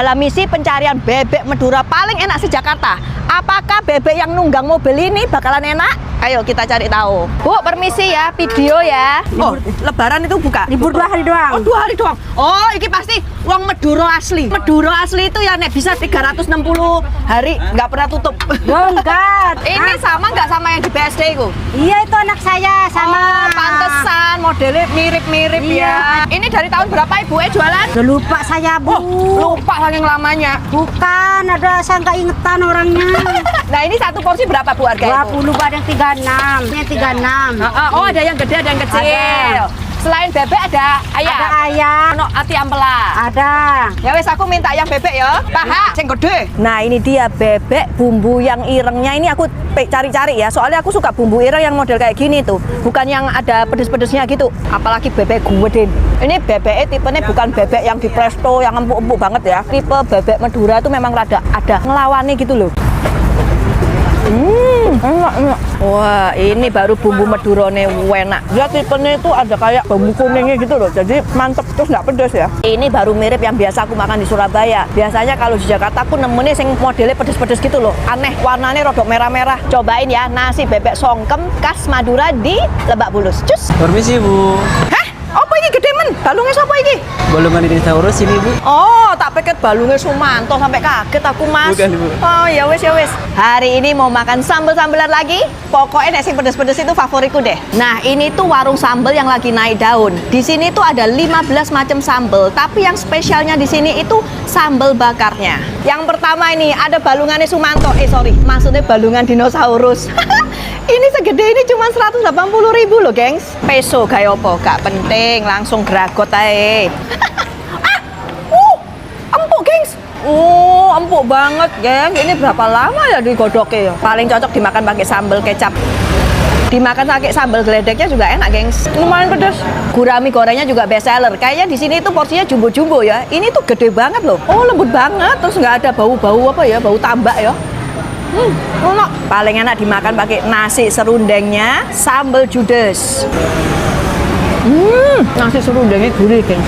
dalam misi pencarian bebek Madura paling enak se-Jakarta. Apakah bebek yang nunggang mobil ini bakalan enak? Ayo kita cari tahu. Bu, permisi ya, video ya. Oh, lebaran itu buka? Libur 2 hari doang. Oh, 2 hari doang. Oh, ini pasti uang Madura asli. Madura asli itu ya nek bisa 360 hari nggak pernah tutup. Oh, enggak. Ini sama nggak sama yang di BSD itu? Iya, itu anak saya sama. Oh, pantesan modelnya mirip-mirip Iya. ya. Ini dari tahun berapa Ibu jualan? Udah lupa saya, Bu. Oh, lupa saking lamanya. Bukan, ada saya nggak ingetan orangnya. Nah, ini satu porsi berapa Bu harga itu? 20, ada yang 36. Ini 36. Oh, ada yang gede, ada yang kecil. Ada. Selain bebek ada ayam. Ada ayam. Ono ati ampela. Ada. Ya wes aku minta ayam bebek ya. Paha sing gede. Nah, ini dia bebek bumbu yang irengnya ini aku cari-cari ya. Soalnya aku suka bumbu ireng yang model kayak gini tuh. Bukan yang ada pedes-pedesnya gitu. Apalagi bebek gede. Ini bebeknya tipenya bukan bebek yang di presto yang empuk-empuk banget ya. Tipe bebek Madura tuh memang rada ada ngelawannya gitu loh. Enak. Wah, ini baru bumbu Madurane enak. Dia tipenya itu ada kayak bumbu kuningnya gitu loh. Jadi mantep, terus nggak pedes ya. Ini baru mirip yang biasa aku makan di Surabaya. Biasanya kalau di Jakarta aku nemunya yang modelnya pedes-pedes gitu loh. Aneh, warnanya rodok merah-merah. Cobain ya, nasi bebek songkem khas Madura di Lebak Bulus. Cus. Permisi, Bu. Hah? Apa ini gede men? Balungnya siapa ini? Balungan dinosaurus ini, Bu. Oh, tak pikir balungnya Sumanto sampai kaget aku, Mas. Bukan, Bu. Oh, ya wes. Hari ini mau makan sambel-sambelan lagi. Pokoknya nasi pedes-pedes itu favoritku deh. Nah, ini tuh warung sambel yang lagi naik daun. Di sini tuh ada 15 macam sambel, tapi yang spesialnya di sini itu sambel bakarnya. Yang pertama ini ada balungannya Sumanto. Maksudnya balungan dinosaurus. Ini segede ini cuma 180.000 loh, gengs. Peso kayak apa? Gak penting, langsung gragot aja. Empuk, gengs. Empuk banget, geng. Ini berapa lama ya digodoknya ya? Paling cocok dimakan pakai sambal kecap. Dimakan pakai sambal geledeknya juga enak, gengs. Lumayan pedas. Gurami gorengnya juga best seller. Kayaknya di sini itu porsinya jumbo-jumbo ya. Ini tuh gede banget loh. Oh, lembut banget. Terus nggak ada bau-bau apa ya? Bau tambak ya. Enak. Paling enak dimakan pakai nasi serundengnya, sambal judes. Nasi serundengnya gurih, gengs.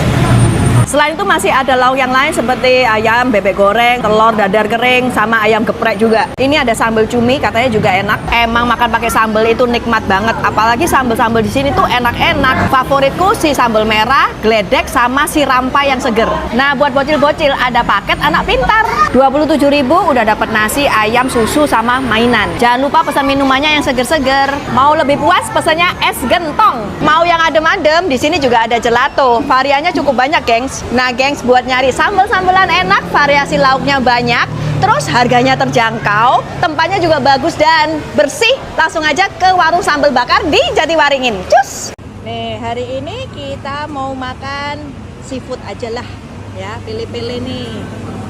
Selain itu masih ada lauk yang lain seperti ayam, bebek goreng, telur dadar kering, sama ayam geprek juga. Ini ada sambal cumi, katanya juga enak. Emang makan pakai sambal itu nikmat banget. Apalagi sambal-sambal di sini tuh enak-enak. Favoritku si sambal merah, geledek, sama si rampai yang seger. Nah, buat bocil-bocil ada paket anak pintar. 27.000 udah dapat nasi, ayam, susu, sama mainan. Jangan lupa pesan minumannya yang seger-seger. Mau lebih puas, pesannya es gentong. Mau yang adem-adem, di sini juga ada gelato. Variannya cukup banyak, gengs. Nah, gengs, buat nyari sambal-sambalan enak, variasi lauknya banyak, terus harganya terjangkau, tempatnya juga bagus dan bersih, langsung aja ke warung sambal bakar di Jatiwaringin. Cus! Nih, hari ini kita mau makan seafood aja lah, ya, pilih-pilih nih.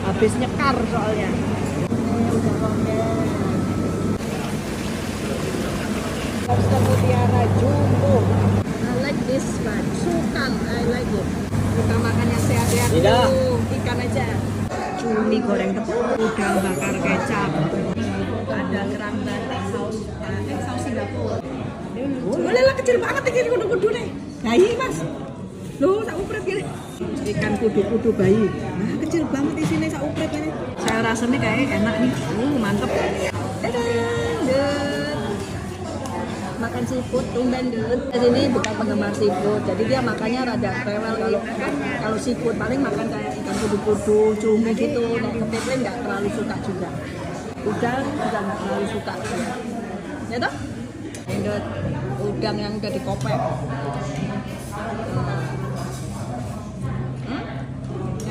Habis nyekar soalnya. Lobster mutiara jumbo. I like this one. Sukang, I like it. Kita makan yang sehat-sehat dulu, ikan aja. Cumi goreng tepung, udang bakar kecap, ada kerang batik, saus Singapura. Boleh lah, kecil banget ini kudu-kudu nih. Bayi, Mas. Loh, sak upret gini. Ikan kudu-kudu bayi. Nah, kecil banget di sini sak upret ini. Saya rasanya kayak enak nih. Mantep. Dadah. Makan seafood tumben dulu. Di sini bukan penggemar seafood, jadi dia makannya rada rewel kalau seafood. Paling makan kayak ikan kudu-kudu, cumi gitu. Nah, kepiting nggak terlalu suka juga. Udang juga nggak terlalu suka. Ya toh? Ini udang yang udah dikopek.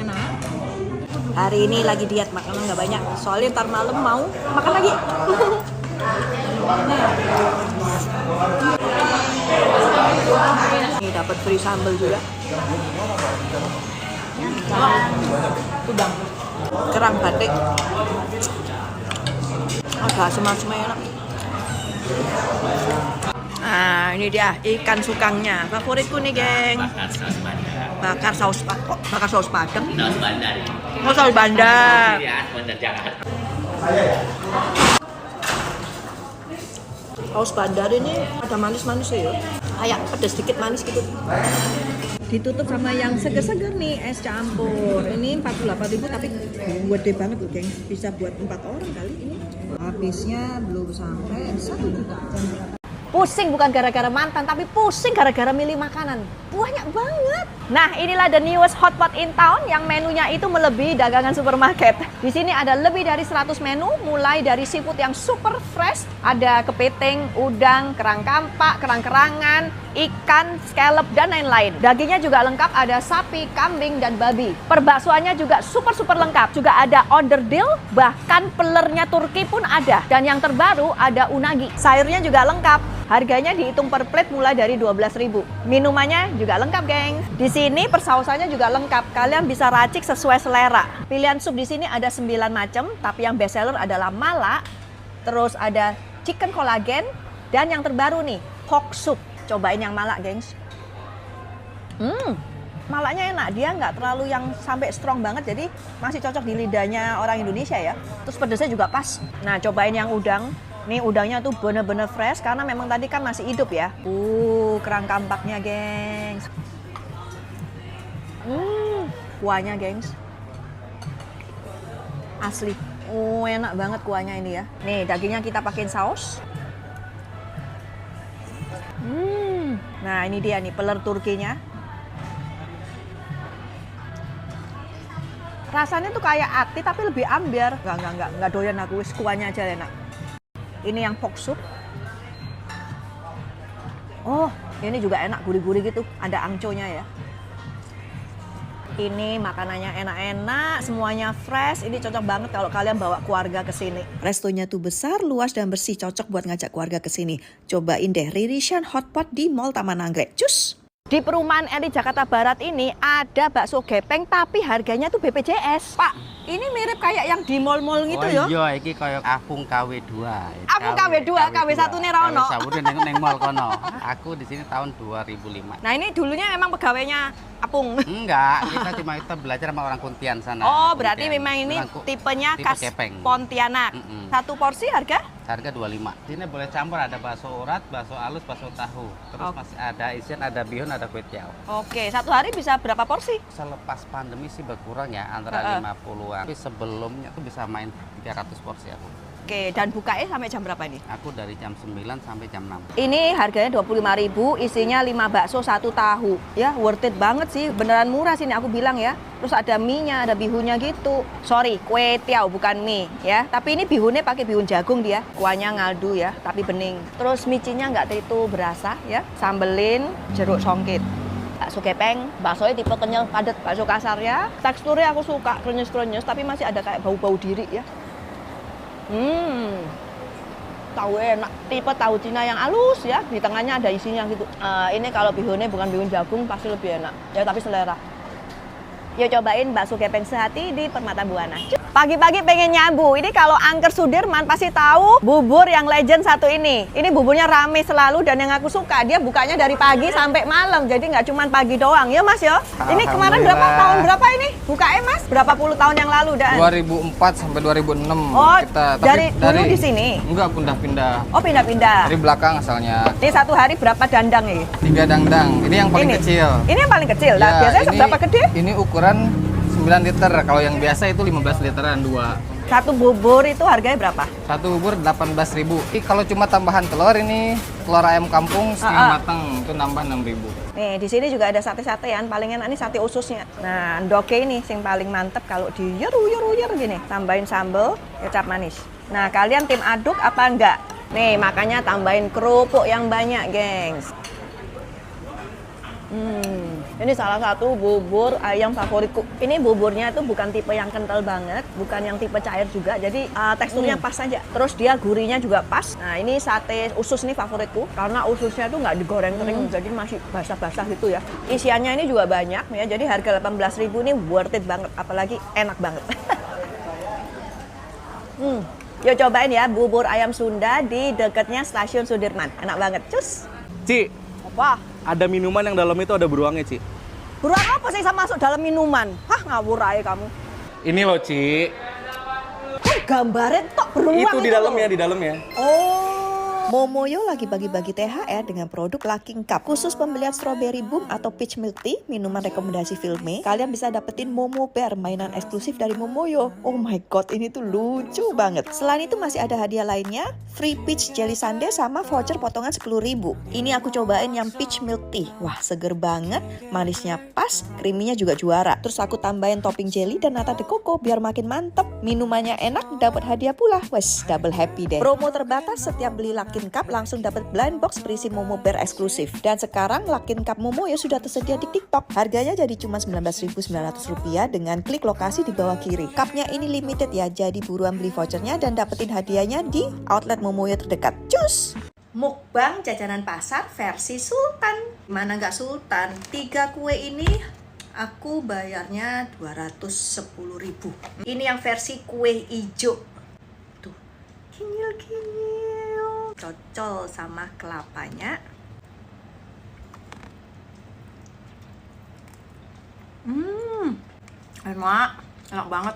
Enak. Hari ini lagi diet, makanan nggak banyak. Soalnya ntar malam mau makan lagi. Ini dapat free sambal juga. Udang, kerang batik. Ada asam-asamnya enak. Nah, ini dia ikan sukangnya. Favoritku nih, geng. Bakar saus padang. Bakar saus padang. Saus bandar. Oh, saus bandar. Saus bandar ini ada manis-manisnya ya. Kayak pedas sedikit manis gitu. Ditutup sama yang seger-seger nih, es campur. Ini 48.000 tapi gede banget loh, geng. Bisa buat 4 orang kali ini. Habisnya belum sampai 1 juta. Pusing bukan gara-gara mantan, tapi pusing gara-gara milih makanan. Banyak banget. Nah, inilah the newest hotpot in town yang menunya itu melebihi dagangan supermarket. Di sini ada lebih dari 100 menu, mulai dari seafood yang super fresh, ada kepiting, udang, kerang kampak, kerang-kerangan, ikan, scallop, dan lain-lain. Dagingnya juga lengkap, ada sapi, kambing, dan babi. Perbaksoannya juga super-super lengkap. Juga ada onderdil, bahkan pelernya Turki pun ada. Dan yang terbaru ada unagi. Sayurnya juga lengkap. Harganya dihitung per plate mulai dari 12.000. Minumannya juga lengkap, geng. Di sini persausannya juga lengkap. Kalian bisa racik sesuai selera. Pilihan sup di sini ada 9 macam, tapi yang best seller adalah mala, terus ada chicken collagen, dan yang terbaru nih, pork soup. Cobain yang mala, gengs. Malaknya enak, dia nggak terlalu yang sampai strong banget, jadi masih cocok di lidahnya orang Indonesia ya. Terus pedesnya juga pas. Nah, cobain yang udang. Nih udangnya tuh bener-bener fresh karena memang tadi kan masih hidup ya. Kerang kampaknya, gengs. Kuahnya, gengs. Asli. Enak banget kuahnya ini ya. Nih, dagingnya kita pakein saus. Nah, ini dia nih peler Turkinya. Rasanya tuh kayak ati tapi lebih ambiar. Enggak doyan aku, wis kuahnya aja enak. Ini yang pork soup. Oh, ini juga enak, gurih-gurih gitu. Ada angconya ya. Ini makanannya enak-enak, semuanya fresh. Ini cocok banget kalau kalian bawa keluarga ke sini. Restonya tuh besar, luas, dan bersih. Cocok buat ngajak keluarga ke sini. Cobain deh Ririshan Hotpot di Mall Taman Anggrek. Cus! Di perumahan elit Jakarta Barat ini ada bakso gepeng tapi harganya tuh BPJS. Pak, ini mirip kayak yang di mall-mall gitu ya? Iya, iki kayak Apung KW2. Apung KW2, KW1 nih ra ono. KW1 ning mall kono. Aku di sini tahun 2005. Nah, ini dulunya memang pegawainya Apung. Enggak, kita belajar sama orang Kuntian sana. Oh, berarti Kuntian. memang ini tipenya tipe khas gepeng. Pontianak. Satu porsi harga? Harga 25. Sini boleh campur, ada bakso urat, bakso halus, bakso tahu. Terus masih ada isian, ada bihun, ada kue tiaw. Oke, satu hari bisa berapa porsi? Selepas pandemi sih berkurang ya, antara 50-an. Tapi sebelumnya tuh bisa main 300 porsi aku. Oke, dan bukanya sampai jam berapa ini? Aku dari jam 9 sampai jam 6. Ini harganya 25.000, isinya 5 bakso, 1 tahu. Ya, worth it banget sih, beneran murah sini aku bilang ya. Terus ada mie-nya, ada bihunnya gitu. Sorry, kue tiaw bukan mie ya. Tapi ini bihunnya pakai bihun jagung dia. Kuahnya ngaldu ya, tapi bening. Terus micinya nggak itu berasa ya. Sambelin jeruk songkit. Bakso gepeng, baksonya tipe kenyal padat, bakso kasar ya. Teksturnya aku suka, krenyes-krenyes, tapi masih ada kayak bau-bau diri ya. Tahu enak, tipe tahu Cina yang halus ya, di tengahnya ada isinya gitu. Ini kalau bihunnya bukan bihun jagung pasti lebih enak ya, tapi selera. Yuk cobain bakso gepeng sehati di Permata Buana. Pagi-pagi pengen nyabu. Ini kalau angker Sudirman pasti tahu bubur yang legend satu ini. Ini buburnya rame selalu dan yang aku suka dia bukanya dari pagi sampai malam. Jadi nggak cuma pagi doang ya Mas ya. Ini kemarin berapa tahun berapa ini? Bukanya Mas? Berapa puluh tahun yang lalu dan? 2004 sampai 2006. Oh, kita dari dulu di sini? Enggak, pindah-pindah. Oh, pindah-pindah. Dari belakang asalnya. Ini satu hari berapa dandang ini? 3 dangdang. Ini yang paling kecil. Ini yang paling kecil. Nah, Ya, biasanya ini- seberapa gede? Ini ukuran 9 liter. Kalau yang biasa itu 15 literan 2. Satu bubur itu harganya berapa? Satu bubur 18.000. Ini kalau cuma tambahan telur ini telur ayam kampung setengah matang itu nambah 6.000. Nih, di sini juga ada sate-satean. Paling enak nih sate ususnya. Nah, ndoke ini yang paling mantep kalau di yer gini. Tambahin sambal, kecap manis. Nah, kalian tim aduk apa enggak? Nih, makanya tambahin kerupuk yang banyak, gengs. Ini salah satu bubur ayam favoritku. Ini buburnya tuh bukan tipe yang kental banget, bukan yang tipe cair juga. Jadi teksturnya pas saja. Terus dia gurihnya juga pas. Nah, ini sate usus nih favoritku karena ususnya tuh nggak digoreng kering, jadi masih basah-basah gitu ya. Isiannya ini juga banyak ya. Jadi harga 18.000 ini worth it banget, apalagi enak banget. Yuk cobain ya bubur ayam Sunda di dekatnya Stasiun Sudirman. Enak banget. Cus. Ci, Apa? ada minuman yang dalam itu ada beruangnya, Ci. Beruang apa sih bisa masuk dalam minuman? Hah, ngawur aja kamu. Ini loh, Ci. Gambarnya tok beruang Itu di loh. dalamnya, di dalamnya. Oh, Momoyo lagi bagi-bagi THR dengan produk Luckin Cup. Khusus pembelian Strawberry Boom atau Peach Milk Tea, minuman rekomendasi Filme, kalian bisa dapetin Momo Bear, mainan eksklusif dari Momoyo. Oh my god, ini tuh lucu banget. Selain itu masih ada hadiah lainnya, free peach jelly sundae sama voucher potongan 10.000. Ini aku cobain yang Peach Milk Tea. Wah, seger banget, manisnya pas, creaminya juga juara. Terus aku tambahin topping jelly dan nata de coco biar makin mantep. Minumannya enak, dapat hadiah pula. Wes, double happy deh. Promo terbatas, setiap beli Luckin Cup langsung dapat blind box berisi Momo Bear eksklusif. Dan sekarang Luckin Cup Momoyo sudah tersedia di TikTok. Harganya jadi cuma Rp19.900 dengan klik lokasi di bawah kiri. Cupnya ini limited ya, jadi buruan beli vouchernya dan dapetin hadiahnya di outlet Momoyo terdekat. Cus! Mukbang jajanan pasar versi Sultan. Mana nggak Sultan? 3 kue ini aku bayarnya 210.000. Ini yang versi kue ijo. Tuh, kinyil-kinyil. Cocol sama kelapanya. Enak banget.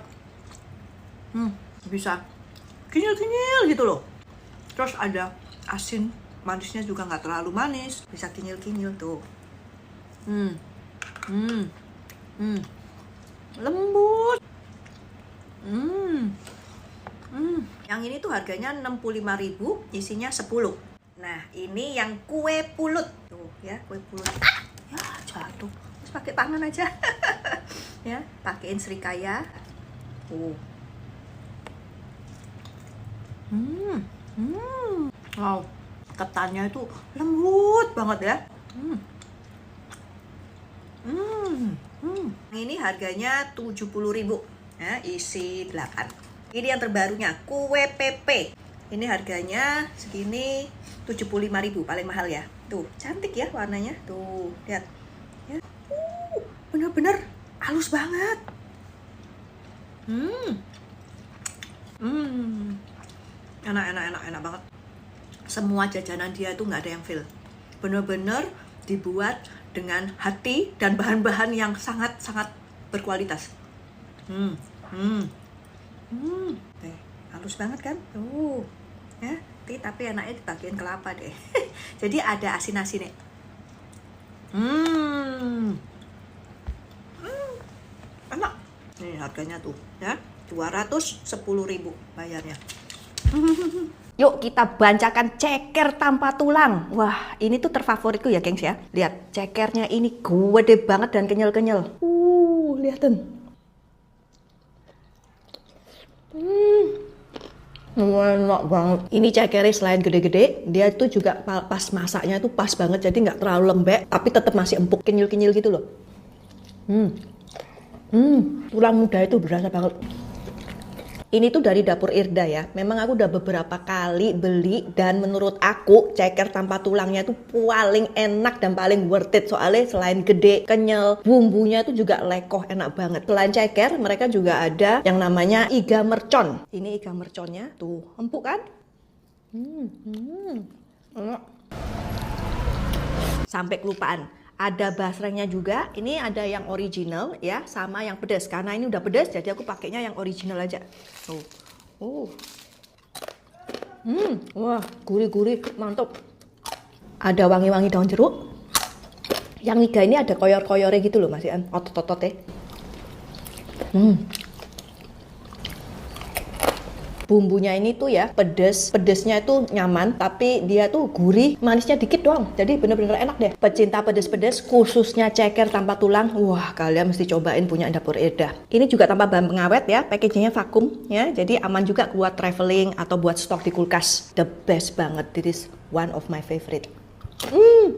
Bisa kinyil-kinyil gitu loh. Terus ada asin, manisnya juga nggak terlalu manis, bisa kinyil-kinyil tuh. Lembut. Yang ini tuh harganya 65.000, isinya 10. Nah, ini yang kue pulut. Tuh ya, kue pulut. Ya, jatuh. Terus pakai tangan aja. Ya, pakein serikaya. Wow, ketannya itu lembut banget ya. Ini harganya 70.000, ya, isi 8. Ini yang terbarunya, kue pepe. Ini harganya segini 75.000, paling mahal ya. Tuh, cantik ya warnanya. Tuh, lihat. Ya. Bener-bener halus banget. Enak banget. Semua jajanan dia tuh nggak ada yang fail. Bener-bener dibuat dengan hati dan bahan-bahan yang sangat-sangat berkualitas. Halus banget kan? Tuh, ya. Tapi enaknya di bagian kelapa deh. Jadi ada asin-asinnya. Enak. Nih harganya tuh, ya. 210.000 bayarnya. Yuk kita bancakan ceker tanpa tulang. Wah, ini tuh terfavoritku ya, gengs ya. Lihat, cekernya ini gede banget dan kenyal-kenyal. Lihatin. Enak banget. Ini cekernya selain gede-gede, dia tuh juga pas masaknya tuh pas banget. Jadi nggak terlalu lembek, tapi tetap masih empuk, kenyal-kenyal gitu loh. Tulang muda itu berasa banget. Ini tuh dari dapur Irda ya. Memang aku udah beberapa kali beli dan menurut aku ceker tanpa tulangnya tuh paling enak dan paling worth it. Soalnya selain gede, kenyal, bumbunya tuh juga lekoh, enak banget. Selain ceker, mereka juga ada yang namanya iga mercon. Ini iga merconnya tuh empuk kan? Enak. Sampai kelupaan. Ada basrengnya juga, ini ada yang original ya, sama yang pedas. Karena ini udah pedas, jadi aku pakainya yang original aja. Wah, gurih-gurih, mantap. Ada wangi-wangi daun jeruk. Yang iga ini ada koyor-koyornya gitu loh, masih otot-ototnya. Bumbunya ini tuh ya pedesnya itu nyaman, tapi dia tuh gurih, manisnya dikit doang, jadi bener-bener enak deh. Pecinta pedes-pedes, khususnya ceker tanpa tulang, wah kalian mesti cobain punya dapur Irda. Ini juga tanpa bahan pengawet ya, packagingnya vakum ya, jadi aman juga buat traveling atau buat stok di kulkas. The best banget, this is one of my favorite.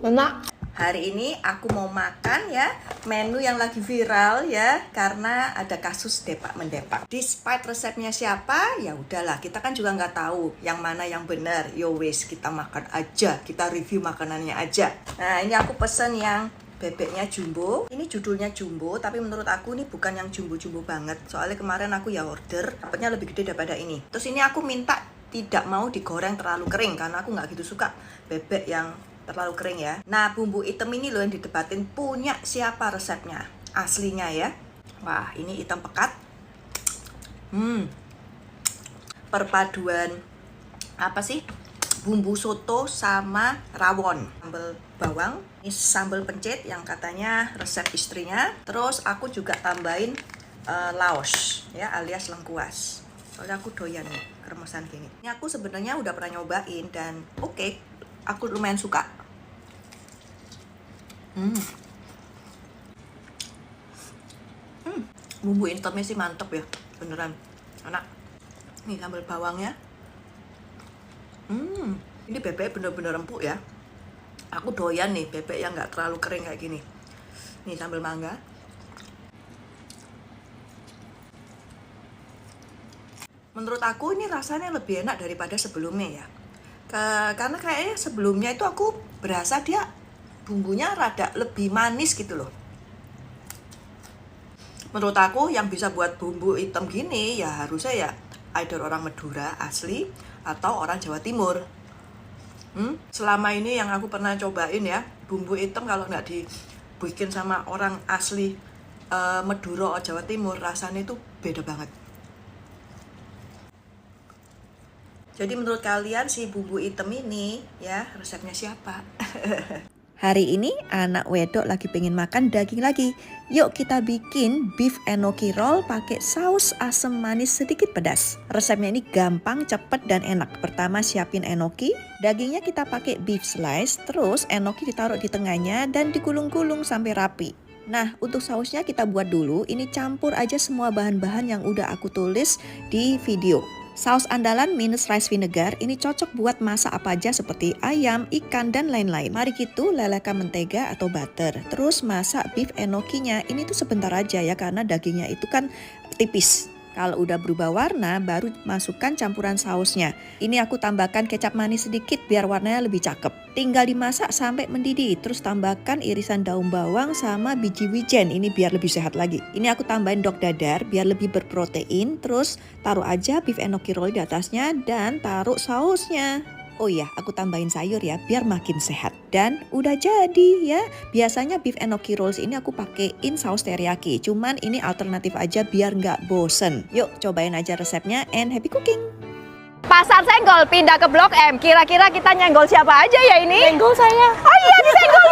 Enak. Hari ini aku mau makan ya menu yang lagi viral ya, karena ada kasus depak mendepak. Despite resepnya siapa, ya udahlah, kita kan juga nggak tahu yang mana yang benar. Yo wes, kita makan aja, kita review makanannya aja. Nah, ini aku pesen yang bebeknya jumbo. Ini judulnya jumbo, tapi menurut aku ini bukan yang jumbo-jumbo banget. Soalnya kemarin aku ya order, dapatnya lebih gede daripada ini. Terus ini aku minta tidak mau digoreng terlalu kering, karena aku nggak gitu suka bebek yang terlalu kering ya. Nah, bumbu hitam ini loh yang didebatin punya siapa resepnya aslinya ya. Wah, ini hitam pekat. Perpaduan apa sih? bumbu soto sama rawon, sambal bawang, ini sambal pencit yang katanya resep istrinya. Terus aku juga tambahin laos ya, alias lengkuas. Soalnya aku doyan nih kremesan gini. Ini aku sebenarnya udah pernah nyobain dan oke, aku lumayan suka. Bumbu hitamnya sih mantep ya, beneran enak. Nih sambal bawangnya. Ini bebek bener-bener empuk ya. Aku doyan nih bebek yang nggak terlalu kering kayak gini. Nih sambal mangga. Menurut aku ini rasanya lebih enak daripada sebelumnya ya. Karena kayaknya sebelumnya itu aku berasa dia bumbunya rada lebih manis gitu loh. Menurut aku yang bisa buat bumbu hitam gini ya harusnya ya either orang Madura asli atau orang Jawa Timur. Selama ini yang aku pernah cobain ya, bumbu hitam kalau nggak dibikin sama orang asli Madura atau Jawa Timur, rasanya itu beda banget. Jadi menurut kalian si bumbu hitam ini ya resepnya siapa? Hari ini anak wedok lagi pengen makan daging lagi. Yuk kita bikin beef enoki roll pakai saus asam manis sedikit pedas. Resepnya ini gampang, cepet dan enak. Pertama siapin enoki, dagingnya kita pakai beef slice, terus enoki ditaruh di tengahnya dan digulung-gulung sampai rapi. Nah, untuk sausnya kita buat dulu. Ini campur aja semua bahan-bahan yang udah aku tulis di video. Saus andalan minus rice vinegar ini cocok buat masak apa aja seperti ayam, ikan, dan lain-lain. Mari gitu lelehkan mentega atau butter. Terus masak beef enokinya, ini tuh sebentar aja ya karena dagingnya itu kan tipis. Kalau udah berubah warna, baru masukkan campuran sausnya. Ini aku tambahkan kecap manis sedikit biar warnanya lebih cakep. Tinggal dimasak sampai mendidih. Terus tambahkan irisan daun bawang sama biji wijen. Ini biar lebih sehat lagi. Ini aku tambahin dok dadar biar lebih berprotein. Terus taruh aja beef enoki roll di atasnya dan taruh sausnya. Oh iya, aku tambahin sayur ya biar makin sehat. Dan udah jadi ya. Biasanya beef enoki rolls ini aku pakein saus teriyaki. Cuman ini alternatif aja biar nggak bosen. Yuk cobain aja resepnya and happy cooking. Pasar Senggol pindah ke Blok M. Kira-kira kita nyenggol siapa aja ya ini? Senggol saya. Oh iya, disenggol.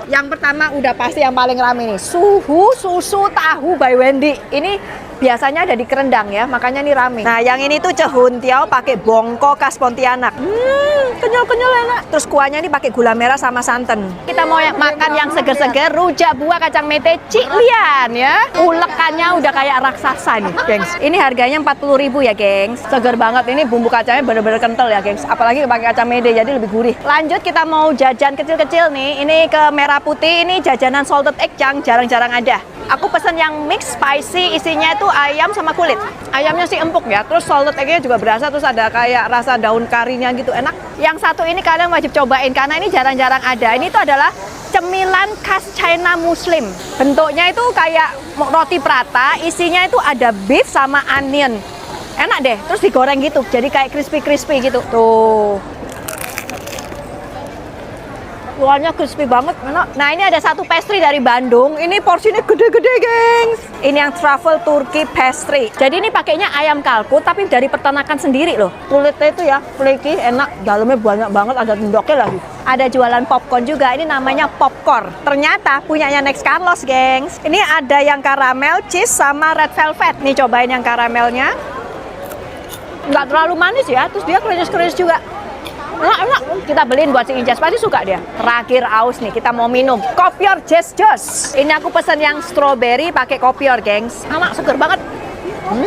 Yang pertama udah pasti yang paling rame nih. Susu tahu by Wendy. Ini biasanya ada di Kerendang ya, makanya ini rame. Nah, yang ini tuh cehuntiao pakai bongko khas Pontianak. Kenyal-kenyal enak. Terus kuahnya ini pakai gula merah sama santan. Kita mau makan yang seger-seger, rujak buah kacang mete Cik Lian ya. Ulekannya udah kayak raksasa nih, gengs. Ini harganya 40.000 ya, gengs. Seger banget, ini bumbu kacangnya bener-bener kental ya, gengs. Apalagi pakai kacang mede, jadi lebih gurih. Lanjut kita mau jajan kecil-kecil nih. Ini ke Merah Putih, ini jajanan salted egg yang jarang-jarang ada. Aku pesen yang mix spicy, isinya itu ayam sama kulit. Ayamnya sih empuk ya, terus salted egg-nya juga berasa, terus ada kayak rasa daun karinya gitu, enak. Yang satu ini kalian wajib cobain karena ini jarang-jarang ada. Ini tuh adalah cemilan khas China Muslim. Bentuknya itu kayak roti prata, isinya itu ada beef sama onion. Enak deh, terus digoreng gitu, jadi kayak crispy-crispy gitu. Tuh. Luarnya crispy banget, enak. Nah, ini ada satu pastry dari Bandung. Ini porsinya gede-gede, gengs. Ini yang truffle Turkey pastry. Jadi ini pakainya ayam kalkun, tapi dari peternakan sendiri loh. Kulitnya itu ya, flaky, enak. Dalamnya banyak banget, ada tendoknya lagi. Ada jualan popcorn juga, ini namanya popcorn. Ternyata punyanya Next Carlos, gengs. Ini ada yang karamel, cheese, sama red velvet. Nih cobain yang karamelnya. Nggak terlalu manis ya, terus dia krimis-krimis juga. Enak. Kita beliin buat si Ijas, pasti suka dia. Terakhir aus nih, kita mau minum kopior Jess Joss. Ini aku pesen yang strawberry pakai kopior, gengs. Enak, seger banget.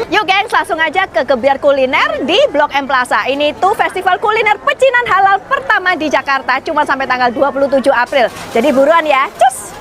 Yuk gengs, langsung aja ke Gebiar Kuliner di Blok M Plaza. Ini tuh festival kuliner pecinan halal pertama di Jakarta, cuma sampai tanggal 27 April. Jadi buruan ya, cus!